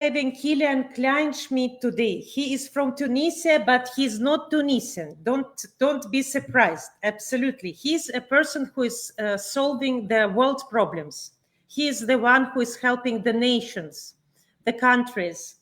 having KILIAN Kleinschmidt today. He is from Tunisia, but he's not Tunisian. Don't be surprised. Absolutely. He's a person who is solving the world problems. He is the one who is helping the nations, the countries.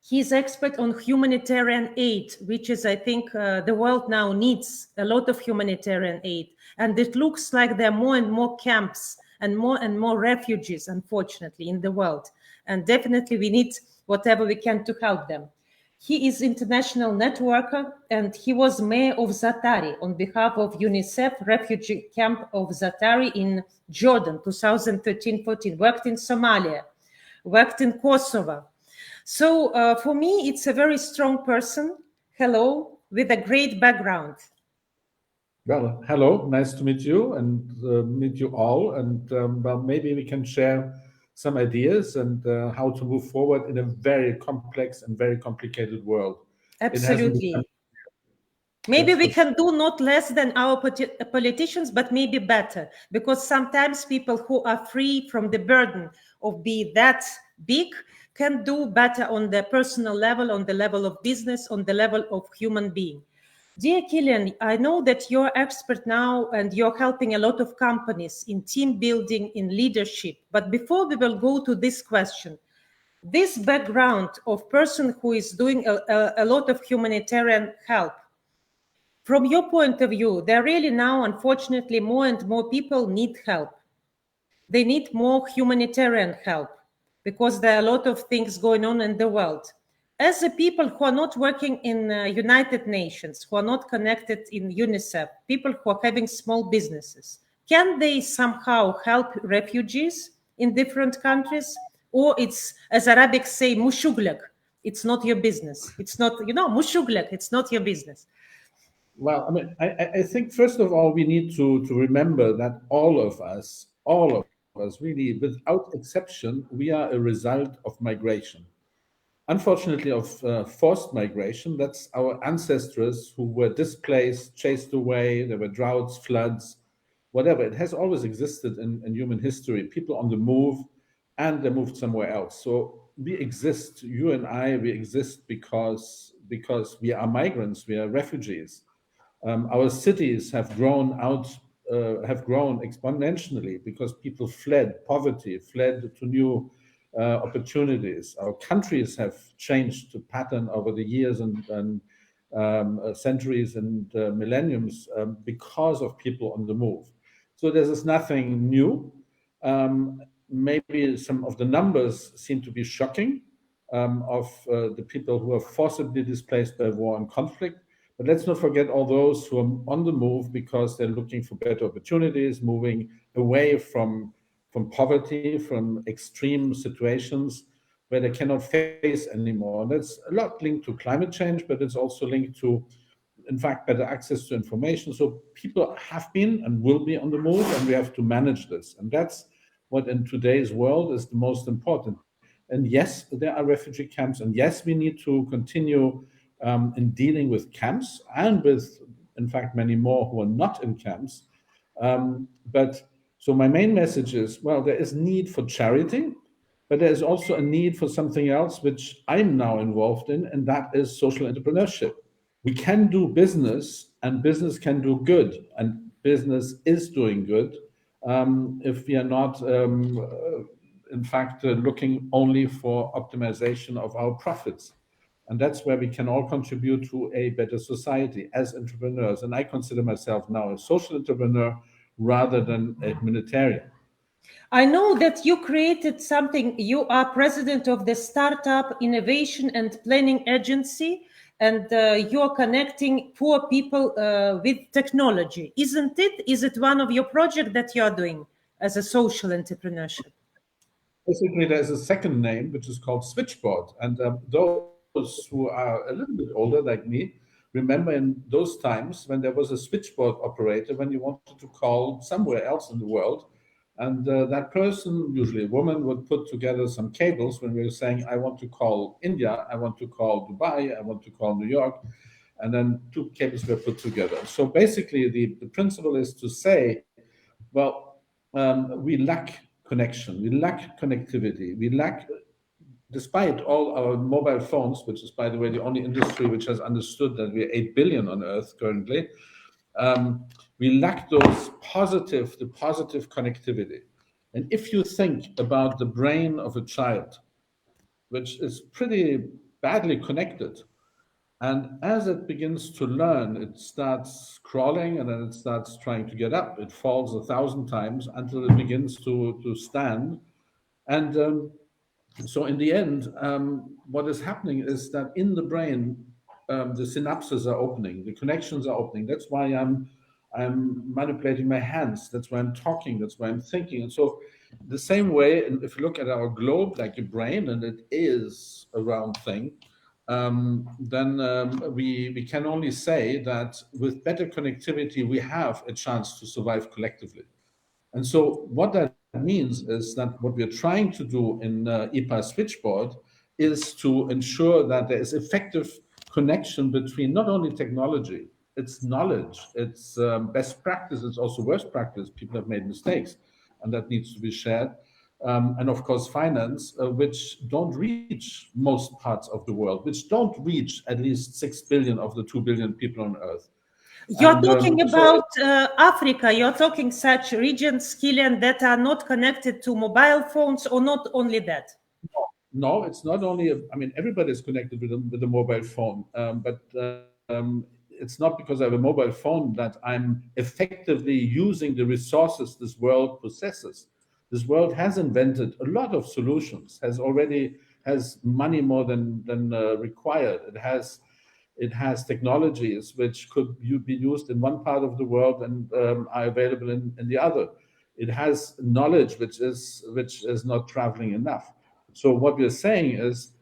He's expert on humanitarian aid, which is, I think, the world now needs a lot of humanitarian aid. And it looks like there are more and more camps and more refugees, unfortunately, in the world. And definitely we need whatever we can to help them. He is international networker, and he was mayor of Zatari on behalf of UNICEF refugee camp of Zatari in Jordan, 2013-14, worked in Somalia, worked in Kosovo. So for me, it's a very strong person. Hello, with a great background. Well, hello, nice to meet you and meet you all. And well, maybe we can share some ideas and how to move forward in a very complex and very complicated world. Absolutely. Maybe we can do not less than our politicians, but maybe better, because sometimes people who are free from the burden of being that big can do better on the personal level, on the level of business, on the level of human being. Dear KILIAN, I know that you're expert now and you're helping a lot of companies in team building, in leadership. But before we will go to this question, this background of person who is doing a lot of humanitarian help, from your point of view, there really now, unfortunately, more and more people need help. They need more humanitarian help because there are a lot of things going on in the world. As the people who are not working in United Nations, who are not connected in UNICEF, people who are having small businesses, can they somehow help refugees in different countries? Or it's, as Arabics say, mushuglak, it's not your business. It's not, mushuglak, it's not your business. Well, I mean, I think, first of all, we need to remember that all of us, really, without exception, we are a result of migration. Unfortunately, of forced migration. That's our ancestors who were displaced, chased away. There were droughts, floods, whatever. It has always existed in human history. People on the move, and they moved somewhere else. So we exist, you and I, we exist because we are migrants, we are refugees. Our cities have grown exponentially because people fled poverty, fled to new opportunities. Our countries have changed to pattern over the years and centuries and millenniums because of people on the move. So this is nothing new. Maybe some of the numbers seem to be shocking of the people who are forcibly displaced by war and conflict. But let's not forget all those who are on the move because they're looking for better opportunities, moving away from poverty, from extreme situations where they cannot face anymore. And that's a lot linked to climate change, but it's also linked to, in fact, better access to information. So people have been and will be on the move, and we have to manage this. And that's what in today's world is the most important. And yes, there are refugee camps, and yes, we need to continue in dealing with camps and with, in fact, many more who are not in camps. So my main message is, well, there is need for charity, but there is also a need for something else, which I'm now involved in, and that is social entrepreneurship. We can do business, and business can do good, and business is doing good if we are not, in fact, looking only for optimization of our profits. And that's where we can all contribute to a better society as entrepreneurs. And I consider myself now a social entrepreneur rather than a humanitarian. I know that you created something. You are president of the Startup Innovation and Planning Agency, and you are connecting poor people with technology. Isn't it? Is it one of your projects that you are doing as a social entrepreneurship? Basically, there's a second name, which is called Switchboard. And those who are a little bit older, like me, remember in those times when there was a switchboard operator when you wanted to call somewhere else in the world. And that person, usually a woman, would put together some cables when we were saying, I want to call India, I want to call Dubai, I want to call New York. And then two cables were put together. So basically, the principle is to say, well, we lack connection, we lack connectivity, we lack despite all our mobile phones, which is, by the way, the only industry which has understood that we're 8 billion on Earth currently, we lack the positive connectivity. And if you think about the brain of a child, which is pretty badly connected, and as it begins to learn, it starts crawling and then it starts trying to get up. It falls 1,000 times until it begins to stand. And so in the end, what is happening is that in the brain, the synapses are opening, the connections are opening. That's why I'm manipulating my hands. That's why I'm talking. That's why I'm thinking. And so the same way, and if you look at our globe like a brain, and it is a round thing, then we can only say that with better connectivity, we have a chance to survive collectively. And so what that means is that what we're trying to do in IPA Switchboard is to ensure that there is effective connection between not only technology, it's knowledge, it's best practice, it's also worst practice. People have made mistakes, and that needs to be shared. And of course, finance, which don't reach most parts of the world, which don't reach at least 6 billion of the 2 billion people on Earth. You're talking about Africa. You're talking such regions, Kilian, that are not connected to mobile phones, or not only that? No, it's not only, I mean, everybody's connected with a mobile phone, but it's not because I have a mobile phone that I'm effectively using the resources this world possesses. This world has invented a lot of solutions, has money more than required. It has technologies which could be used in one part of the world and are available in the other. It has knowledge which is not traveling enough. So what we're saying is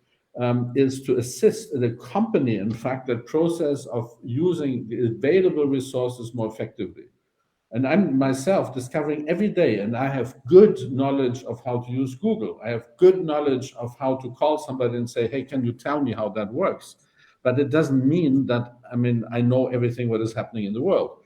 to assist and accompany, in fact, that process of using the available resources more effectively. And I'm myself discovering every day, and I have good knowledge of how to use Google. I have good knowledge of how to call somebody and say, hey, can you tell me how that works? But it doesn't mean that, I know everything what is happening in the world.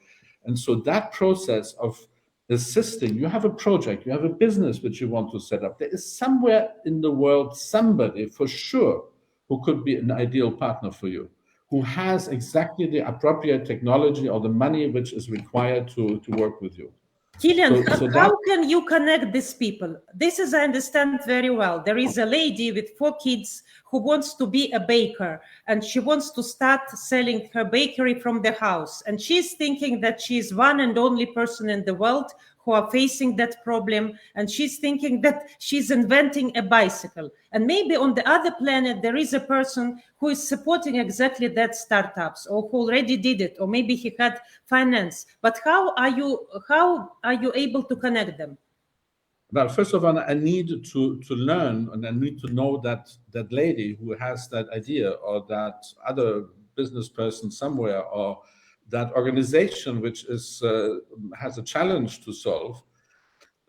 And so that process of assisting, you have a project, you have a business which you want to set up. There is somewhere in the world somebody for sure who could be an ideal partner for you, who has exactly the appropriate technology or the money which is required to work with you. Kilian, how can you connect these people? This is, I understand very well. There is a lady with 4 kids who wants to be a baker, and she wants to start selling her bakery from the house. And she's thinking that she's one and only person in the world who are facing that problem. And she's thinking that she's inventing a bicycle. And maybe on the other planet, there is a person who is supporting exactly that startups, or who already did it, or maybe he had finance. But how are you able to connect them? Well, first of all, I need to learn, and I need to know that lady who has that idea, or that other business person somewhere, or that organization which is has a challenge to solve.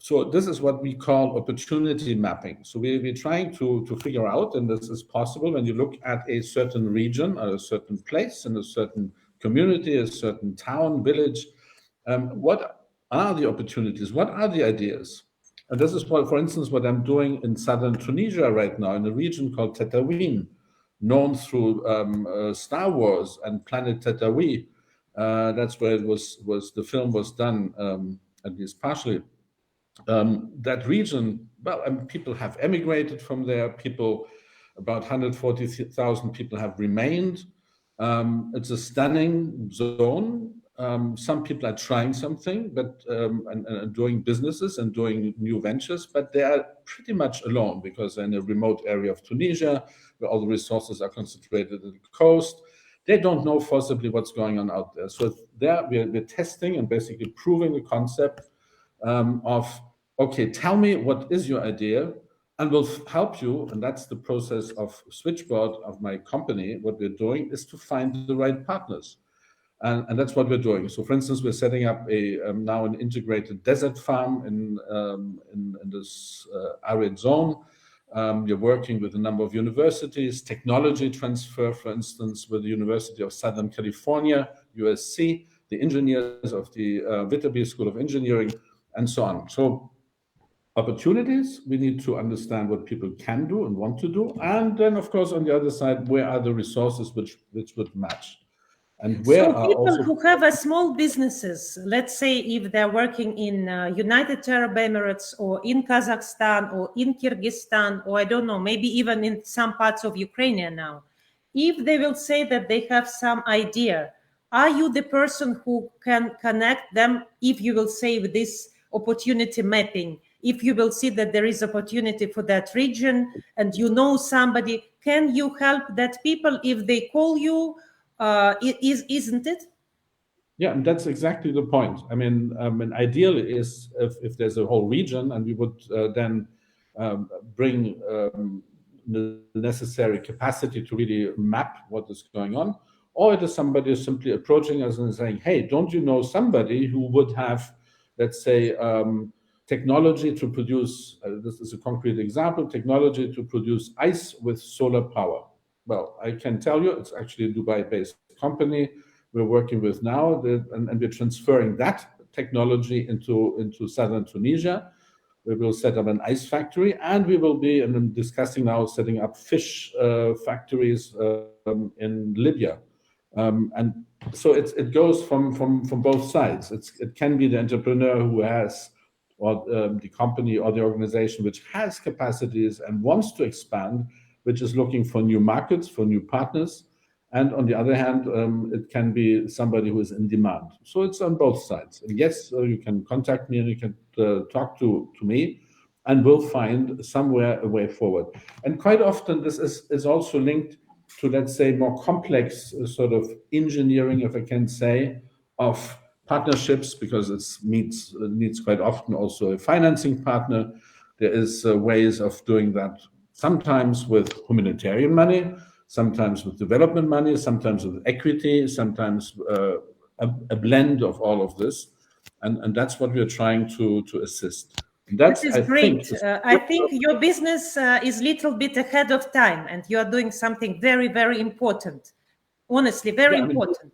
So this is what we call opportunity mapping. So we're trying to figure out, and this is possible when you look at a certain region or a certain place in a certain community, a certain town, village, what are the opportunities? What are the ideas? And this is, for instance, what I'm doing in southern Tunisia right now, in a region called Tataouine, known through Star Wars and Planet Tataouine. That's where the film was done, at least partially. That region, well, people have emigrated from there. About 140,000 people have remained. It's a stunning zone. Some people are trying something, but and doing businesses and doing new ventures, but they are pretty much alone because they're in a remote area of Tunisia where all the resources are concentrated at the coast. They don't know forcibly what's going on out there. So there we're testing and basically proving the concept of, okay, tell me what is your idea, and we'll help you. And that's the process of Switchboard, of my company. What we're doing is to find the right partners. And that's what we're doing. So, for instance, we're setting up now an integrated desert farm in this arid zone. We're working with a number of universities, technology transfer, for instance, with the University of Southern California, USC, the engineers of the Viterbi School of Engineering, and so on. So opportunities. We need to understand what people can do and want to do. And then, of course, on the other side, where are the resources which would match? And where So are people also who have a small businesses, let's say if they're working in United Arab Emirates or in Kazakhstan or in Kyrgyzstan, or I don't know, maybe even in some parts of Ukraine now, if they will say that they have some idea, are you the person who can connect them if you will say with this opportunity mapping? If you will see that there is opportunity for that region and you know somebody, can you help that people if they call you? Isn't it? Yeah, and that's exactly the point. I mean, ideally is if there's a whole region and we would then bring the necessary capacity to really map what is going on, or it is somebody simply approaching us and saying, hey, don't you know somebody who would have, let's say, technology to produce, this is a concrete example, technology to produce ice with solar power. Well, I can tell you, it's actually a Dubai-based company we're working with now, and we're transferring that technology into southern Tunisia. We will set up an ice factory, and we will be discussing now setting up fish factories in Libya. And so it goes from both sides. It can be the entrepreneur who has, or the company or the organization which has capacities and wants to expand, which is looking for new markets, for new partners. And on the other hand, it can be somebody who is in demand. So it's on both sides. And yes, you can contact me and you can talk to me, and we'll find somewhere a way forward. And quite often this is also linked to, let's say, more complex sort of engineering, if I can say, of partnerships, because it needs quite often also a financing partner. There is ways of doing that, sometimes with humanitarian money, sometimes with development money, sometimes with equity, sometimes a blend of all of this. And that's what we're trying to assist. That is great. I think your business is a little bit ahead of time, and you are doing something very, very important. Honestly, very important.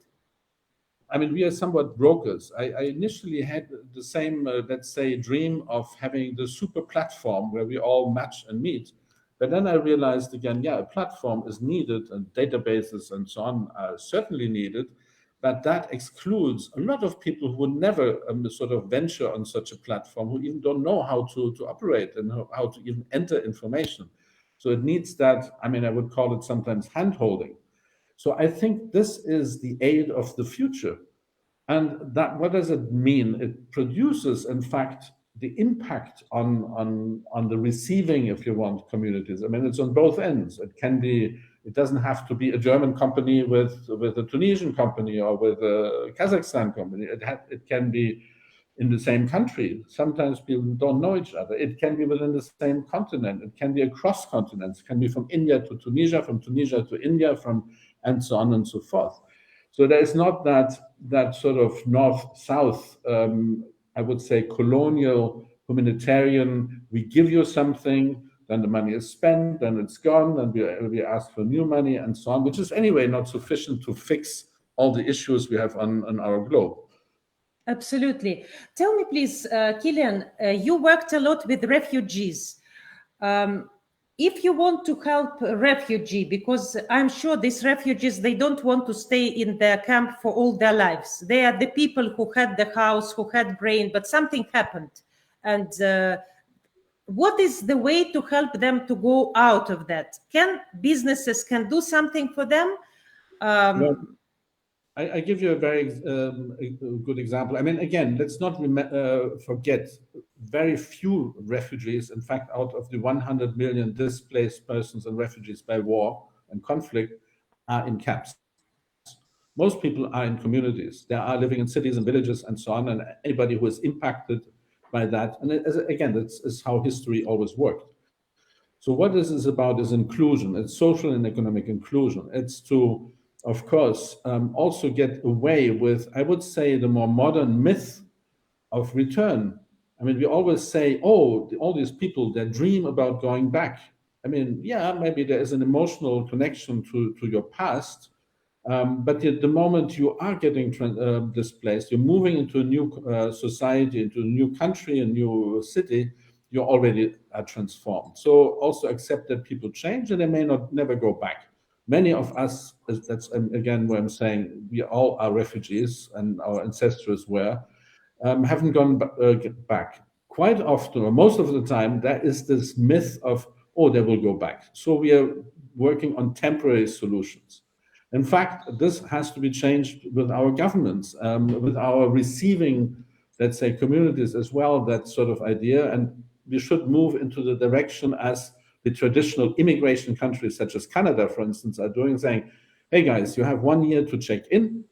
I mean, we are somewhat brokers. I initially had the same, let's say, dream of having the super platform where we all match and meet. But then I realized again, yeah, a platform is needed, and databases and so on are certainly needed. But that excludes a lot of people who would never sort of venture on such a platform, who even don't know how to operate and how to even enter information. So it needs that, I mean, I would call it sometimes hand-holding. So I think this is the aid of the future. And that, what does it mean? It produces, in fact, the impact on the receiving, if you want, communities. I mean, it's on both ends. It can be, it doesn't have to be a German company with a Tunisian company or with a Kazakhstan company. It can be in the same country. Sometimes people don't know each other. It can be within the same continent. It can be across continents. It can be from India to Tunisia, from Tunisia to India, and so on and so forth. So there is not that sort of north-south, I would say, colonial, humanitarian, we give you something, then the money is spent, then it's gone, then we ask for new money and so on, which is anyway not sufficient to fix all the issues we have on our globe. Absolutely. Tell me, please, Kilian, you worked a lot with refugees. If you want to help a refugee, because I'm sure these refugees, they don't want to stay in their camp for all their lives. They are the people who had the house, who had brain, but something happened. And what is the way to help them to go out of that? Can businesses can do something for them? Well, I give you a very good example. I mean, again, let's not forget, very few refugees, in fact, out of the 100 million displaced persons and refugees by war and conflict, are in camps. Most people are in communities. They are living in cities and villages and so on, and anybody who is impacted by that. And again, that's how history always worked. So what this is about is inclusion. It's social and economic inclusion. It's to, of course, also get away with, I would say, the more modern myth of return. I mean, we always say, oh, all these people, they dream about going back. I mean, yeah, maybe there is an emotional connection to your past, but the moment you are getting displaced, you're moving into a new society, into a new country, a new city, you already are transformed. So also accept that people change and they may never go back. Many of us, that's again where I'm saying we all are refugees and our ancestors were, haven't gone back. Quite often, or most of the time, there is this myth of, oh, they will go back. So we are working on temporary solutions. In fact, this has to be changed with our governments, with our receiving, let's say, communities as well, that sort of idea. And we should move into the direction as the traditional immigration countries, such as Canada, for instance, are doing, saying, hey guys, you have 1 year to check in,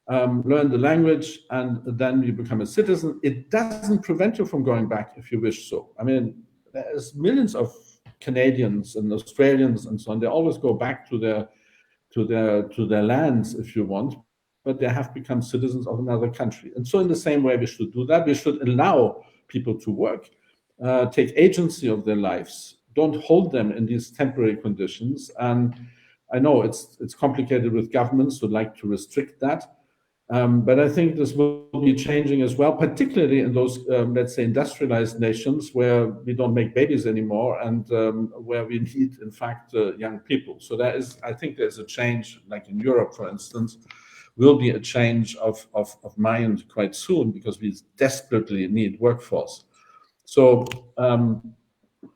learn the language, and then you become a citizen. It doesn't prevent you from going back if you wish so. I mean, there's millions of Canadians and Australians and so on. They always go back to their lands, if you want, but they have become citizens of another country. And so in the same way, we should do that. We should allow people to work, take agency of their lives, don't hold them in these temporary conditions. And I know it's complicated with governments who like to restrict that. But I think this will be changing as well, particularly in those, let's say, industrialized nations where we don't make babies anymore and where we need, in fact, young people. So I think there's a change, like in Europe, for instance, will be a change of mind quite soon because we desperately need workforce. So,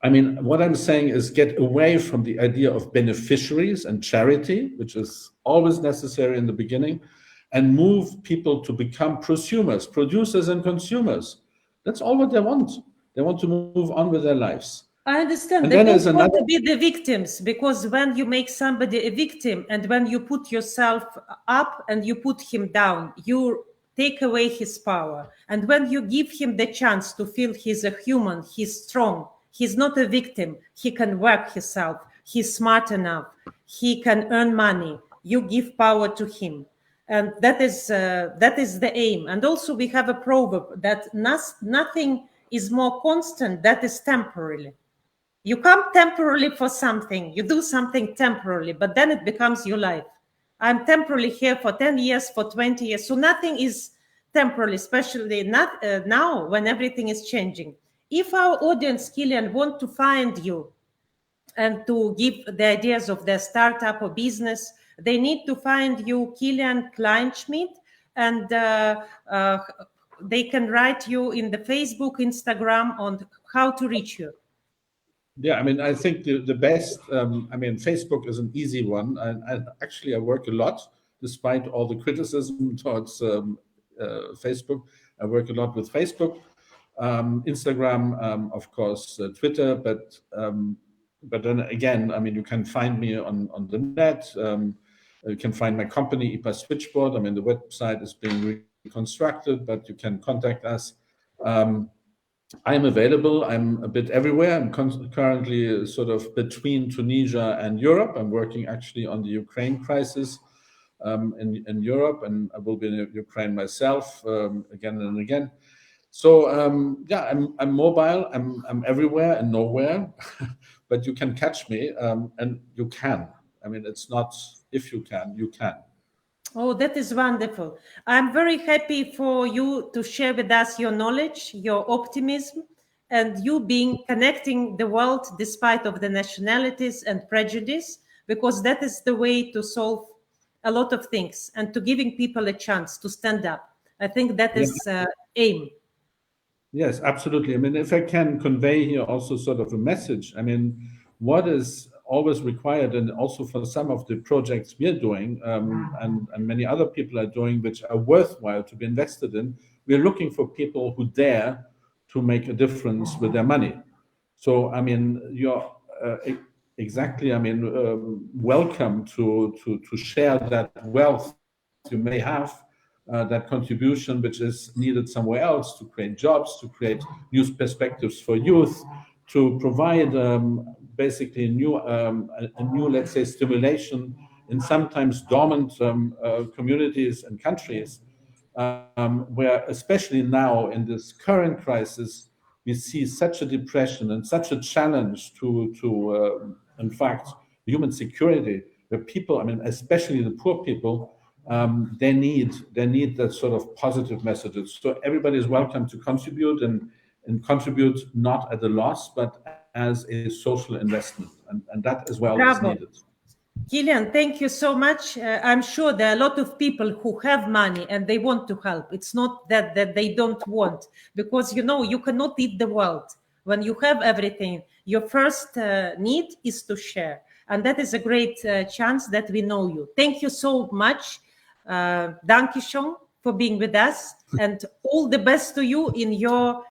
I mean, what I'm saying is get away from the idea of beneficiaries and charity, which is always necessary in the beginning, and move people to become prosumers, producers and consumers. That's all what they want. They want to move on with their lives. I understand. And they then don't want to be the victims, because when you make somebody a victim and when you put yourself up and you put him down, you take away his power. And when you give him the chance to feel he's a human, he's strong, he's not a victim, he can work himself, he's smart enough, he can earn money, you give power to him. And that is the aim. And also we have a proverb that nothing is more constant that is temporarily. You come temporarily for something, you do something temporarily, but then it becomes your life. I'm temporarily here for 10 years, for 20 years. So nothing is temporarily, especially not now when everything is changing. If our audience, Kilian, want to find you and to give the ideas of their startup or business, they need to find you, KILIAN Kleinschmidt, and they can write you in the Facebook, Instagram on how to reach you. Yeah, I mean, I think the best, I mean, Facebook is an easy one. And actually, I work a lot, despite all the criticism towards Facebook. I work a lot with Facebook, Instagram, of course, Twitter, but then again, I mean, you can find me on the net. You can find my company, IPA Switchboard. I mean, the website is being reconstructed, but you can contact us. I am available. I'm a bit everywhere. I'm currently sort of between Tunisia and Europe. I'm working actually on the Ukraine crisis in Europe, and I will be in Ukraine myself again and again. So yeah, I'm mobile. I'm everywhere and nowhere, but you can catch me, and you can. I mean, it's not if you can, you can. Oh, that is wonderful. I'm very happy for you to share with us your knowledge, your optimism, and you being connecting the world despite of the nationalities and prejudice, because that is the way to solve a lot of things and to giving people a chance to stand up. I think that is aim. Yes, absolutely. I mean, if I can convey here also sort of a message, I mean, what is always required, and also for some of the projects we're doing, and many other people are doing, which are worthwhile to be invested in, we're looking for people who dare to make a difference with their money. So, I mean, you're exactly, I mean, welcome to share that wealth you may have, that contribution which is needed somewhere else to create jobs, to create new perspectives for youth, to provide basically a new, let's say, stimulation in sometimes dormant communities and countries, where especially now in this current crisis, we see such a depression and such a challenge to in fact, human security, where people, I mean, especially the poor people, they need that sort of positive messages. So everybody is welcome to contribute, and and contribute not at a loss, but as a social investment. And that as well is Bravo. needed. KILIAN, thank you so much. I'm sure there are a lot of people who have money and they want to help. It's not that they don't want, because, you know, you cannot eat the world. When you have everything, your first need is to share. And that is a great chance that we know you. Thank you so much. Danke schön for being with us, and all the best to you in your